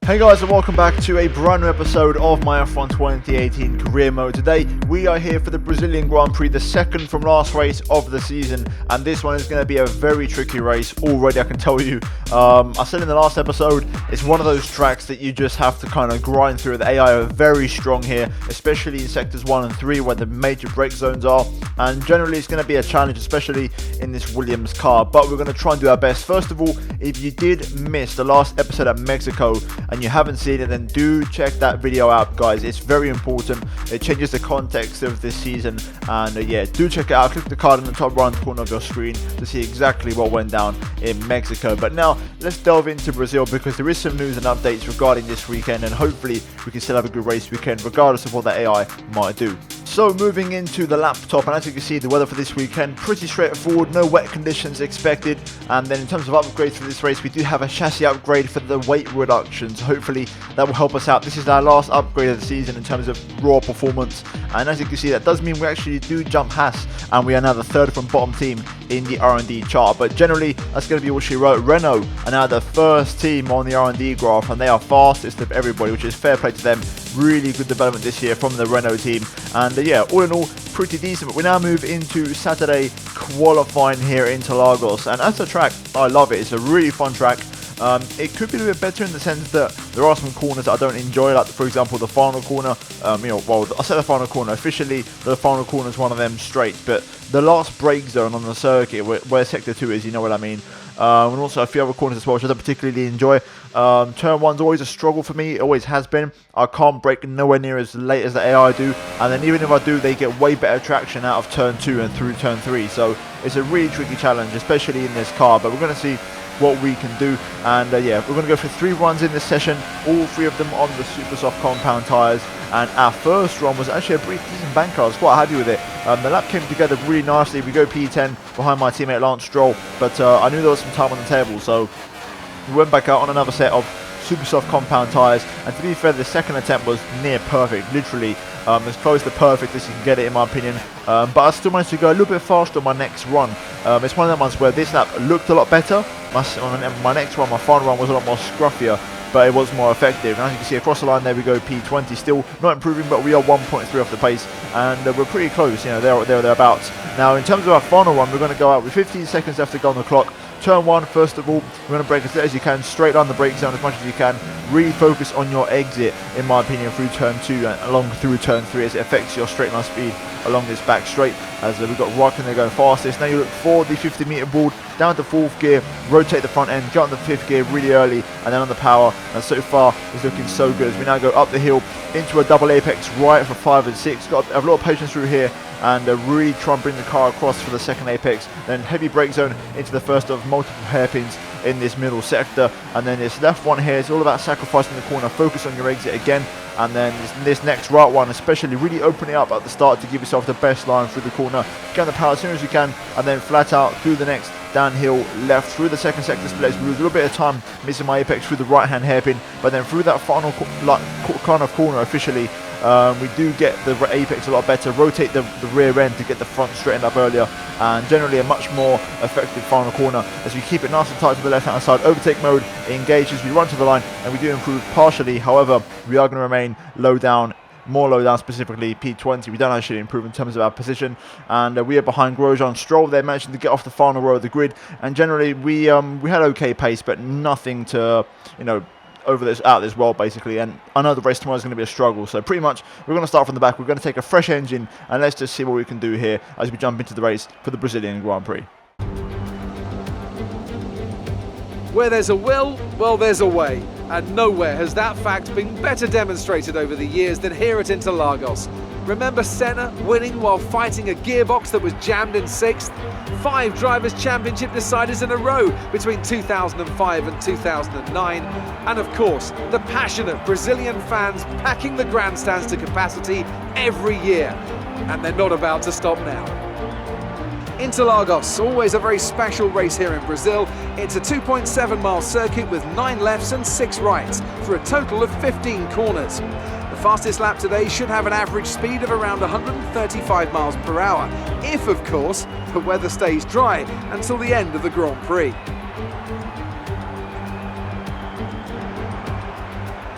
Hey guys, and welcome back to a brand new episode of my F1 2018 career mode. Today we are here for the Brazilian Grand Prix, the second from last race of the season, and this one is going to be a very tricky race already, I can tell you. I said in the last episode, it's one of those tracks that you just have to kind of grind through. The AI are very strong here, especially in sectors 1 and 3 where the major brake zones are, and generally it's going to be a challenge, especially in this Williams car, but we're going to try and do our best. First of all, if you did miss the last episode at Mexico and you haven't seen it, then do check that video out, guys. It's very important. It changes the context of this season, and yeah, do check it out. Click the card in the top right corner of your screen to see exactly what went down in Mexico. But now let's delve into Brazil, because there is some news and updates regarding this weekend, and hopefully we can still have a good race weekend regardless of what the AI might do. So moving into the laptop, and as you can see, the weather for this weekend pretty straightforward, no wet conditions expected. And then in terms of upgrades for this race, we do have a chassis upgrade for the weight reductions. Hopefully that will help us out. This is our last upgrade of the season in terms of raw performance, and as you can see, that does mean we actually do jump Haas, and we are now the third from bottom team in the R&D chart. But generally that's going to be what she wrote. Renault are now the first team on the R&D graph, and they are fastest of everybody, which is fair play to them. Really good development this year from the Renault team, and yeah, all in all pretty decent. But we now move into Saturday qualifying here in Interlagos, and as a track, I love it. It's a really fun track. It could be a little bit better in the sense that there are some corners that I don't enjoy, like for example the final corner. I said the final corner, officially the final corner is one of them straight, but the last brake zone on the circuit where sector 2 is, you know what I mean. And also a few other corners as well, which I don't particularly enjoy. Turn 1's always a struggle for me, it always has been. I can't brake nowhere near as late as the AI do, and then even if I do, they get way better traction out of turn 2 and through turn 3. So it's a really tricky challenge, especially in this car, but we're going to see what we can do. And yeah, we're going to go for 3 runs in this session, all 3 of them on the super soft compound tyres. And our first run was actually a pretty decent banker. I was quite happy with it. The lap came together really nicely. We go P10 behind my teammate Lance Stroll, but I knew there was some time on the table, so we went back out on another set of super soft compound tyres. And to be fair, the second attempt was near perfect, literally as close to perfect as you can get it in my opinion. But I still managed to go a little bit faster on my next run. It's one of the ones where this lap looked a lot better. My next run, my final run, was a lot more scruffier, but it was more effective. And as you can see across the line there we go P20, still not improving, but we are 1.3 off the pace, and we're pretty close, you know, thereabouts. Now in terms of our final run, we're going to go out with 15 seconds left to go on the clock. Turn 1, first of all, we're going to brake as late as you can, straight down the brake zone as much as you can. Really focus on your exit, in my opinion, through turn 2 and along through turn 3, as it affects your straight line speed along this back straight. As we've got Rock and they're going fastest. Now you look for the 50-meter board, down to 4th gear, rotate the front end, get on the 5th gear really early, and then on the power. And so far it's looking so good as we now go up the hill into a double apex right for 5 and 6. Got to have a lot of patience through here, and really try and bring the car across for the second apex. Then heavy brake zone into the first of multiple hairpins in this middle sector, and then this left one here, it's all about sacrificing the corner, focus on your exit again, and then this next right one especially, really opening up at the start to give yourself the best line through the corner, get on the power as soon as you can, and then flat out through the next downhill left through the second sector splits. We lose a little bit of time missing my apex through the right hand hairpin, but then through that final kind of corner officially, we do get the apex a lot better, rotate the rear end to get the front straightened up earlier, and generally a much more effective final corner as we keep it nice and tight to the left hand side. Overtake mode engages, we run to the line, and we do improve partially. However, we are going to remain low down, more low down, specifically P20. We don't actually improve in terms of our position, and we are behind Grosjean. Stroll there managing to get off the final row of the grid, and generally we had okay pace, but nothing to, you know, out this world basically. And I know the race tomorrow is going to be a struggle, so pretty much we're going to start from the back. We're going to take a fresh engine, and let's just see what we can do here as we jump into the race for the Brazilian Grand Prix. Where there's a will, well, there's a way. And nowhere has that fact been better demonstrated over the years than here at Interlagos. Remember Senna winning while fighting a gearbox that was jammed in 6th? 5 Drivers' Championship deciders in a row between 2005 and 2009. And of course, the passionate Brazilian fans packing the grandstands to capacity every year. And they're not about to stop now. Interlagos, always a very special race here in Brazil. It's a 2.7 mile circuit with 9 lefts and 6 rights for a total of 15 corners. The fastest lap today should have an average speed of around 135 miles per hour, if of course the weather stays dry until the end of the Grand Prix.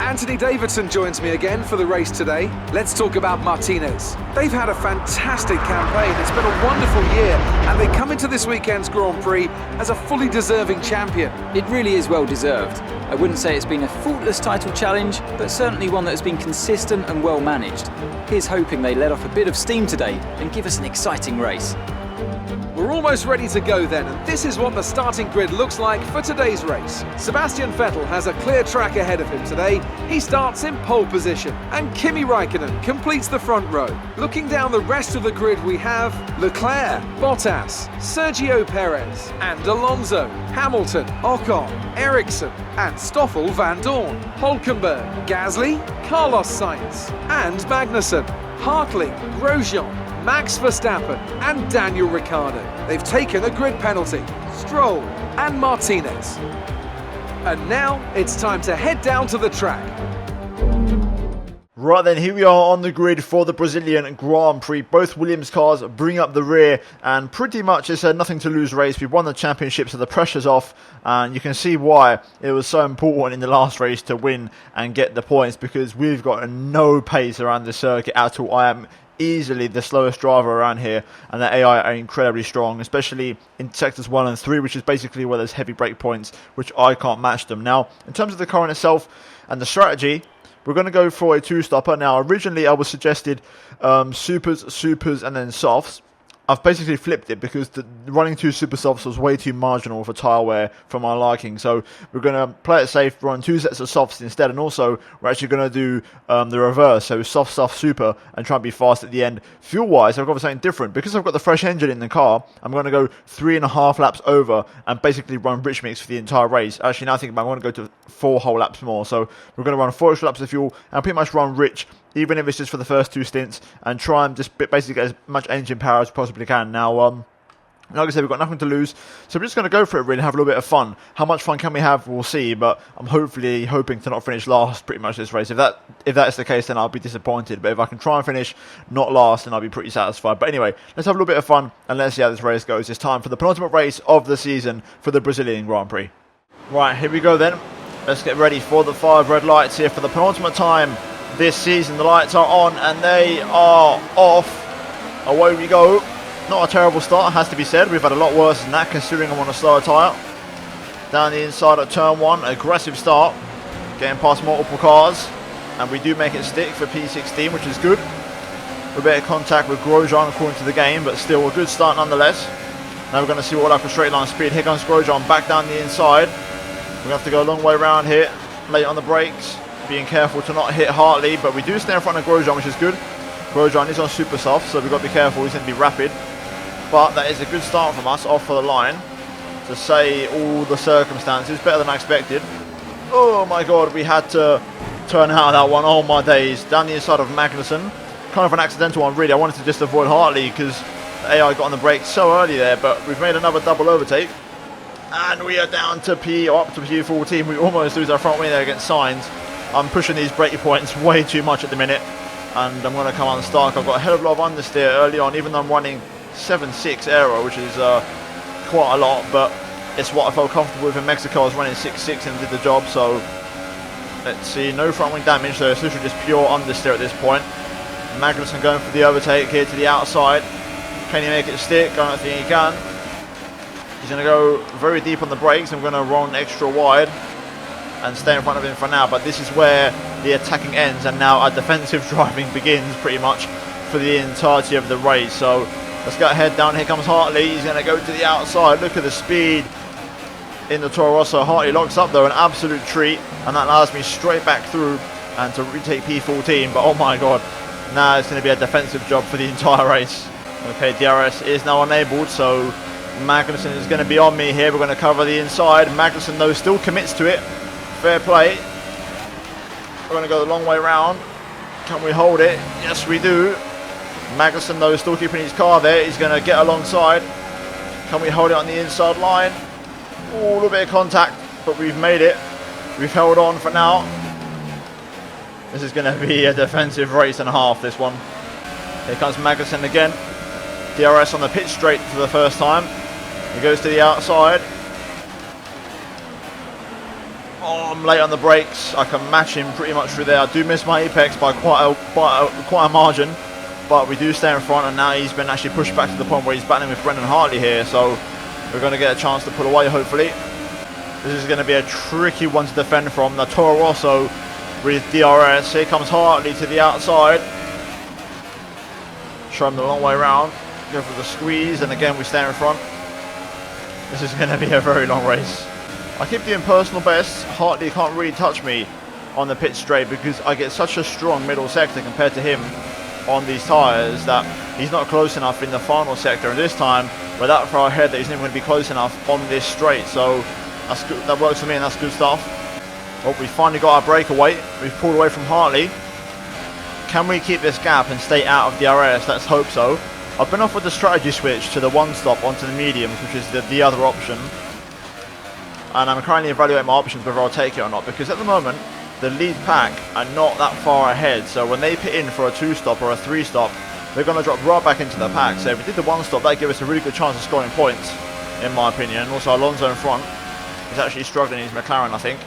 Anthony Davidson joins me again for the race today. Let's talk about Martinez. They've had a fantastic campaign. It's been a wonderful year, and they come into this weekend's Grand Prix as a fully deserving champion. It really is well deserved. I wouldn't say it's been a faultless title challenge, but certainly one that has been consistent and well managed. Here's hoping they let off a bit of steam today and give us an exciting race. We're almost ready to go then, and this is what the starting grid looks like for today's race. Sebastian Vettel has a clear track ahead of him today. He starts in pole position, and Kimi Räikkönen completes the front row. Looking down the rest of the grid, we have Leclerc, Bottas, Sergio Perez, and Alonso, Hamilton, Ocon, Ericsson, and Stoffel van Dorn, Hülkenberg, Gasly, Carlos Sainz, and Magnussen, Hartley, Grosjean, Max Verstappen and Daniel Ricciardo. They've taken a grid penalty. Stroll and Martinez. And now it's time to head down to the track. Right then, here we are on the grid for the Brazilian Grand Prix. Both Williams cars bring up the rear, and pretty much it's a nothing to lose race. We've won the championship, so the pressure's off, and you can see why it was so important in the last race to win and get the points, because we've got no pace around the circuit at all. I am easily the slowest driver around here, and the AI are incredibly strong, especially in sectors 1 and 3, which is basically where there's heavy brake points, which I can't match them. Now, in terms of the car in itself and the strategy, we're going to go for a two-stopper. Now, originally I was suggested supers, and then softs. I've basically flipped it because running two super softs was way too marginal for tyre wear for my liking. So we're going to play it safe, run two sets of softs instead, and also we're actually going to do the reverse. So soft, super, and try and be fast at the end. Fuel-wise, I've got something different. Because I've got the fresh engine in the car, I'm going to go 3.5 laps over and basically run rich mix for the entire race. Actually, now I think about it, I'm going to go to 4 whole laps more. So we're going to run 4 extra laps of fuel and pretty much run rich, even if it's just for the first 2 stints, and try and just basically get as much engine power as possibly can. Now, like I said, we've got nothing to lose, so we're just going to go for it really and have a little bit of fun. How much fun can we have, we'll see, but I'm hoping to not finish last pretty much this race. If that is the case, then I'll be disappointed, but if I can try and finish not last, then I'll be pretty satisfied. But anyway, let's have a little bit of fun, and let's see how this race goes. It's time for the penultimate race of the season for the Brazilian Grand Prix. Right, here we go then. Let's get ready for the 5 red lights here for the penultimate time this season. The lights are on and they are off. Away we go. Not a terrible start, has to be said. We've had a lot worse than that, considering I'm on a slower tyre. Down the inside at turn 1, aggressive start, getting past multiple cars, and we do make it stick for P16, which is good. A bit of contact with Grosjean according to the game, but still a good start nonetheless. Now we're going to see what we'll have for straight line speed. Here comes Grosjean back down the inside. We're going to have to go a long way around here, late on the brakes, being careful to not hit Hartley, but we do stay in front of Grosjean, which is good. Grosjean is on super soft, so we've got to be careful, he's going to be rapid. But that is a good start from us, off for the line, to say all the circumstances, better than I expected. Oh my god, we had to turn out of that one, oh my days. Down the inside of Magnussen, kind of an accidental one really. I wanted to just avoid Hartley because the AI got on the brakes so early there, but we've made another double overtake. And we are down to up to P14. We almost lose our front wing there against Sainz. I'm pushing these brake points way too much at the minute, and I'm going to come unstuck. I've got a hell of a lot of understeer early on, even though I'm running 7.6 aero, which is quite a lot, but it's what I felt comfortable with in Mexico. I was running 6.6 and did the job, so let's see. No front wing damage, so it's literally just pure understeer at this point. Magnussen going for the overtake here to the outside. Can he make it stick? I don't think he can. He's going to go very deep on the brakes. I'm going to run extra wide and stay in front of him for now, but this is where the attacking ends and now our defensive driving begins pretty much for the entirety of the race. So let's go ahead down. Here comes Hartley. He's going to go to the outside. Look at the speed in the Toro Rosso. Hartley locks up though, an absolute treat, and that allows me straight back through and to retake P14. But oh my god, now it's going to be a defensive job for the entire race. Okay, DRS is now enabled, so Magnussen is going to be on me here. We're going to cover the inside. Magnussen though still commits to it. Fair play. We're going to go the long way around. Can we hold it? Yes, we do. Magnussen though still keeping his car there. He's going to get alongside. Can we hold it on the inside line? Ooh, a little bit of contact, but we've made it. We've held on for now. This is going to be a defensive race and a half, this one. Here comes Magnussen again. DRS on the pit straight for the first time. He goes to the outside. Oh, I'm late on the brakes. I can match him pretty much through there. I do miss my apex by quite a margin, but we do stay in front, and now he's been actually pushed back to the point where he's battling with Brendan Hartley here, so we're going to get a chance to pull away, hopefully. This is going to be a tricky one to defend from. The Toro Rosso with DRS. Here comes Hartley to the outside. Show him the long way around. Go for the squeeze, and again we stay in front. This is going to be a very long race. I keep doing personal bests. Hartley can't really touch me on the pit straight because I get such a strong middle sector compared to him on these tyres that he's not close enough in the final sector. And this time we're that far ahead that he's never going to be close enough on this straight. So that's good. That works for me, and that's good stuff. Well, we finally got our breakaway. We've pulled away from Hartley. Can we keep this gap and stay out of the DRS? Let's hope so. I've been offered the strategy switch to the one stop onto the mediums, which is the other option. And I'm currently evaluating my options whether I'll take it or not, because at the moment the lead pack are not that far ahead. So when they pit in for a 2-stop or a 3-stop, they're going to drop right back into the pack. So if we did the 1-stop, that'd give us a really good chance of scoring points, in my opinion. And also Alonso in front. He's actually struggling in his McLaren, I think.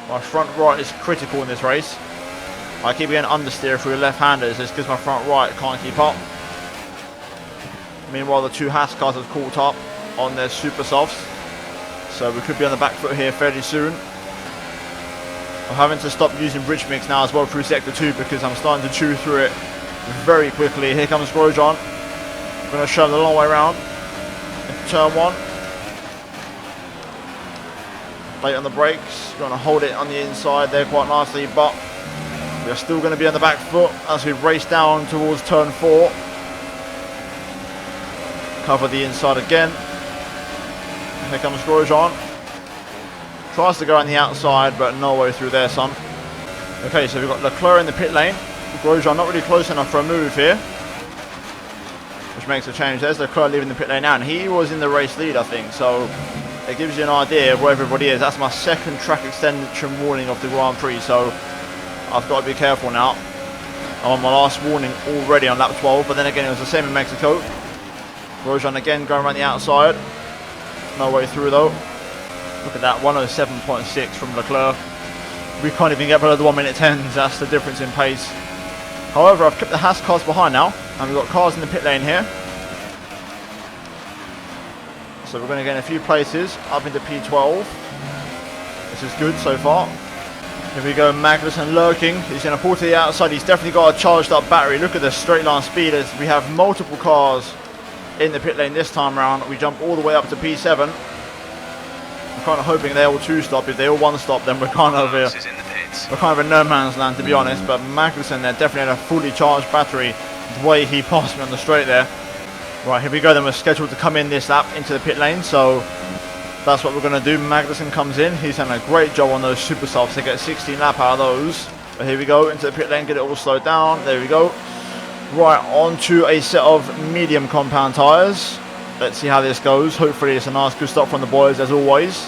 My front right is critical in this race. I keep getting understeer through the left-handers. It's because my front right can't keep up. Meanwhile, the two Haas cars have caught up on their super softs. So we could be on the back foot here fairly soon. I'm having to stop using bridge mix now as well through sector 2 because I'm starting to chew through it very quickly. Here comes Grosjean. I'm going to show him the long way around. Into turn 1. Late on the brakes. Going to hold it on the inside there quite nicely, but we're still going to be on the back foot as we race down towards turn 4. Cover the inside again. Here comes Grosjean. Tries to go on the outside, but no way through there, son. Okay, so we've got Leclerc in the pit lane. Grosjean not really close enough for a move here, which makes a change. There's Leclerc leaving the pit lane now, and he was in the race lead, I think. So it gives you an idea of where everybody is. That's my second track extension warning of the Grand Prix, so I've got to be careful now. I'm on my last warning already on lap 12, but then again it was the same in Mexico. Grosjean again going around the outside. No way through though. Look at that, 107.6 from Leclerc. We can't even get below the 1 minute 10s. That's the difference in pace. However, I've kept the Haas cars behind now, and we've got cars in the pit lane here. So we're going to get in a few places up into P12. This is good so far. Here we go, Magnussen lurking. He's going to pull to the outside. He's definitely got a charged up battery. Look at the straight line speed as we have multiple cars in the pit lane this time around. We jump all the way up to P7. I'm kind of hoping they all 2-stop. If they all 1-stop, then we're kind of in no man's land, to be honest. But Magnussen there definitely had a fully charged battery. The way he passed me on the straight there. Right, here we go. Then we're scheduled to come in this lap into the pit lane. So that's what we're going to do. Magnussen comes in. He's done a great job on those super softs. They get 16 lap out of those. But here we go into the pit lane. Get it all slowed down. There we go. Right, on to a set of medium compound tyres. Let's see how this goes. Hopefully it's a nice good stop from the boys as always.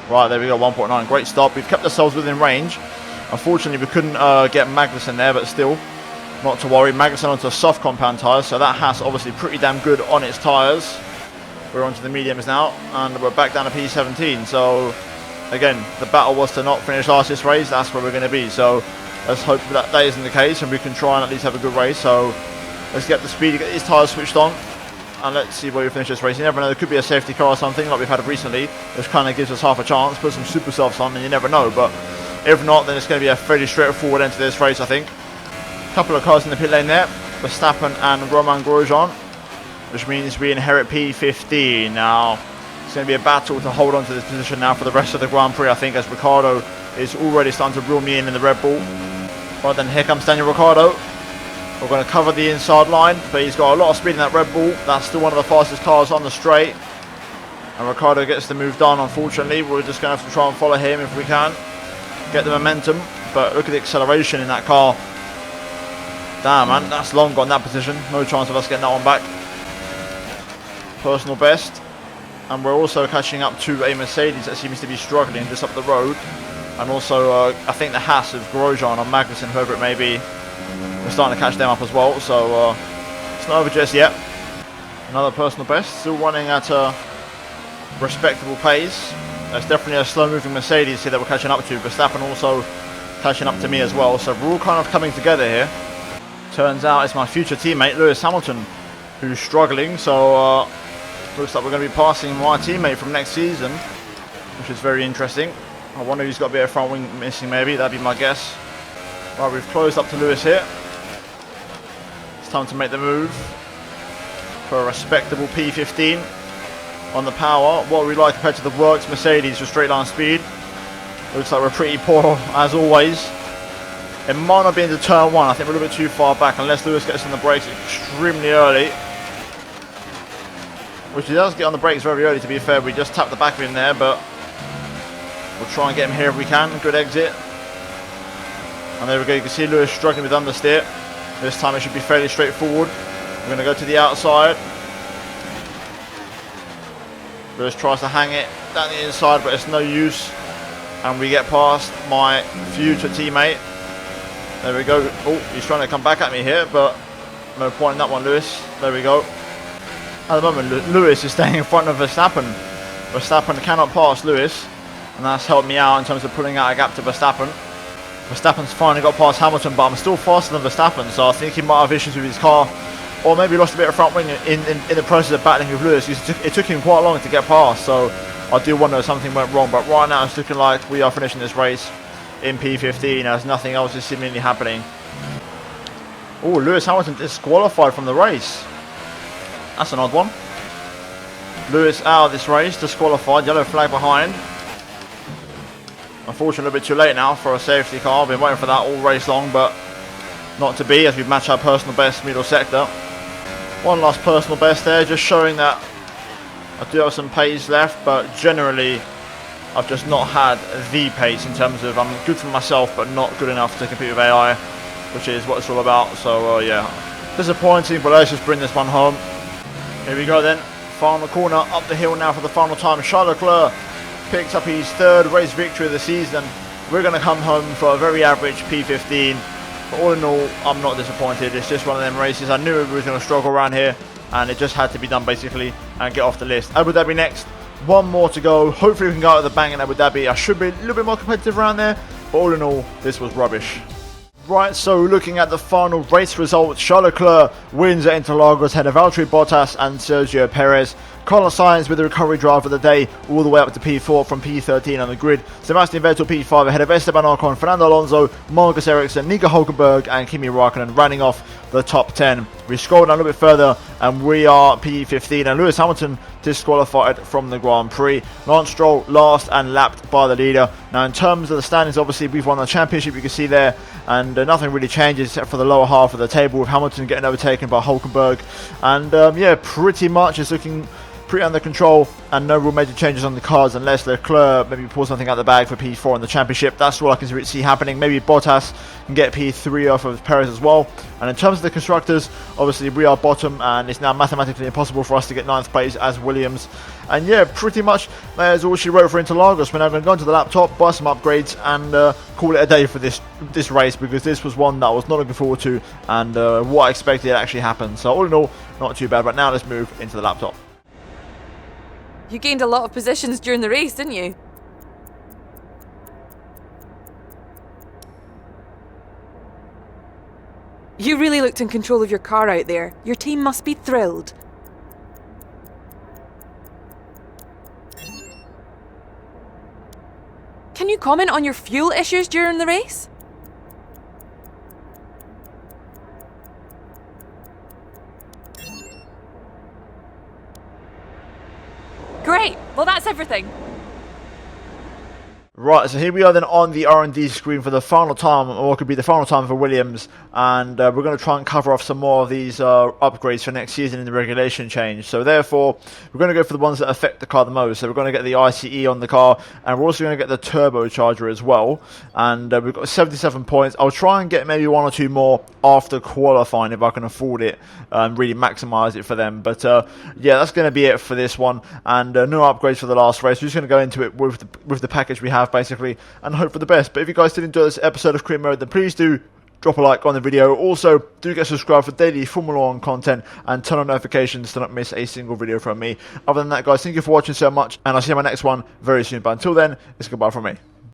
Right, there we go, 1.9. Great stop. We've kept ourselves within range. Unfortunately, we couldn't get Magnussen there, but still, not to worry. Magnussen onto soft compound tyres, so that has obviously pretty damn good on its tyres. We're onto the mediums now, and we're back down to P17. So, again, the battle was to not finish last this race. That's where we're going to be. So, let's hope that isn't the case, and we can try and at least have a good race. So let's get the speed, get these tyres switched on, and let's see where we finish this race. You never know, there could be a safety car or something like we've had recently, which kind of gives us half a chance. Put some super softs on, and you never know. But if not, then it's going to be a fairly straightforward end to this race, I think. A couple of cars in the pit lane there, Verstappen and Romain Grosjean, which means we inherit P15. Now, it's going to be a battle to hold on to this position now for the rest of the Grand Prix, I think, as Ricciardo is already starting to reel me in the Red Bull. Right then, here comes Daniel Ricciardo. We're going to cover the inside line, but he's got a lot of speed in that Red Bull. That's still one of the fastest cars on the straight. And Ricciardo gets the move done, unfortunately. We're just going to have to try and follow him if we can. Get the momentum, but look at the acceleration in that car. Damn, man, that's long gone, that position. No chance of us getting that one back. Personal best. And we're also catching up to a Mercedes that seems to be struggling just up the road. And also, I think the Haas of Grosjean or Magnussen, whoever it may be, we're starting to catch them up as well. So it's not over just yet. Another personal best, still running at respectable pace. There's definitely a slow-moving Mercedes here that we're catching up to. Verstappen also catching up to me as well. So we're all kind of coming together here. Turns out it's my future teammate, Lewis Hamilton, who's struggling. So looks like we're going to be passing my teammate from next season, which is very interesting. I wonder if he's got a bit of front wing missing maybe. That'd be my guess. Right, we've closed up to Lewis here. It's time to make the move for a respectable P15 on the power. What we like compared to the works Mercedes for straight line speed. Looks like we're pretty poor as always. It might not be into turn 1. I think we're a little bit too far back unless Lewis gets on the brakes extremely early. Which he does get on the brakes very early, to be fair. We just tapped the back of him there, but we'll try and get him here if we can. Good exit. And there we go. You can see Lewis struggling with understeer. This time it should be fairly straightforward. We're going to go to the outside. Lewis tries to hang it down the inside, but it's no use. And we get past my future teammate. There we go. Oh, he's trying to come back at me here, but no point in that one, Lewis. There we go. At the moment, Lewis is staying in front of Verstappen. Verstappen cannot pass Lewis, and that's helped me out in terms of pulling out a gap to Verstappen. Verstappen's finally got past Hamilton, but I'm still faster than Verstappen, so I think he might have issues with his car, or maybe lost a bit of front wing in the process of battling with Lewis. It took him quite long to get past, so I do wonder if something went wrong. But right now, it's looking like we are finishing this race in P15 as nothing else is seemingly happening. Oh, Lewis Hamilton disqualified from the race. That's an odd one. Lewis out of this race, disqualified, yellow flag behind. Unfortunately, a little bit too late now for a safety car. I've been waiting for that all race long, but not to be as we match our personal best middle sector. One last personal best there, just showing that I do have some pace left, but generally I've just not had the pace in terms of I'm good for myself, but not good enough to compete with AI, which is what it's all about. So yeah, disappointing, but let's just bring this one home. Here we go then, final corner up the hill now for the final time. Charles Leclerc picks up his third race victory of the season. We're going to come home for a very average P15, but all in all, I'm not disappointed. It's just one of them races. I knew we were going to struggle around here, and it just had to be done basically and get off the list. Abu Dhabi next, one more to go. Hopefully we can go out of the bang in Abu Dhabi. I should be a little bit more competitive around there, but all in all, this was rubbish. Right, so looking at the final race results, Charles Leclerc wins at Interlagos ahead of Valtteri Bottas and Sergio Perez. Carlos Sainz with the recovery drive of the day all the way up to P4 from P13 on the grid. Sebastian Vettel P5 ahead of Esteban Ocon, Fernando Alonso, Marcus Ericsson, Nico Hulkenberg and Kimi Raikkonen running off the top 10. We scroll down a little bit further and we are P15 and Lewis Hamilton disqualified from the Grand Prix. Lance Stroll last and lapped by the leader. Now in terms of the standings, obviously we've won the championship, you can see there, and nothing really changes except for the lower half of the table with Hamilton getting overtaken by Hulkenberg. And yeah, pretty much it's looking pretty under control and no real major changes on the cards unless Leclerc maybe pulls something out the bag for P4 in the championship. That's all I can see happening. Maybe Bottas can get P3 off of Perez as well. And in terms of the constructors, obviously we are bottom and it's now mathematically impossible for us to get 9th place as Williams. And yeah, pretty much that is all she wrote for Interlagos. We're now going to go into the laptop, buy some upgrades and call it a day for this race, because this was one that I was not looking forward to and what I expected actually happened. So all in all, not too bad. But now let's move into the laptop. You gained a lot of positions during the race, didn't you? You really looked in control of your car out there. Your team must be thrilled. Can you comment on your fuel issues during the race? Great! Well, that's everything. Right, so here we are then on the R&D screen for the final time, or it could be the final time for Williams, and we're going to try and cover off some more of these upgrades for next season in the regulation change. So therefore, we're going to go for the ones that affect the car the most. So we're going to get the ICE on the car, and we're also going to get the turbocharger as well. And we've got 77 points. I'll try and get maybe one or two more after qualifying if I can afford it, and really maximise it for them. But yeah, that's going to be it for this one, and no upgrades for the last race. We're just going to go into it with the package we have, basically, and hope for the best. But if you guys did enjoy this episode of Career Mode, then please do drop a like on the video. Also, do get subscribed for daily Formula 1 content and turn on notifications to not miss a single video from me. Other than that, guys, thank you for watching so much, and I'll see you in my next one very soon. But until then, it's goodbye from me.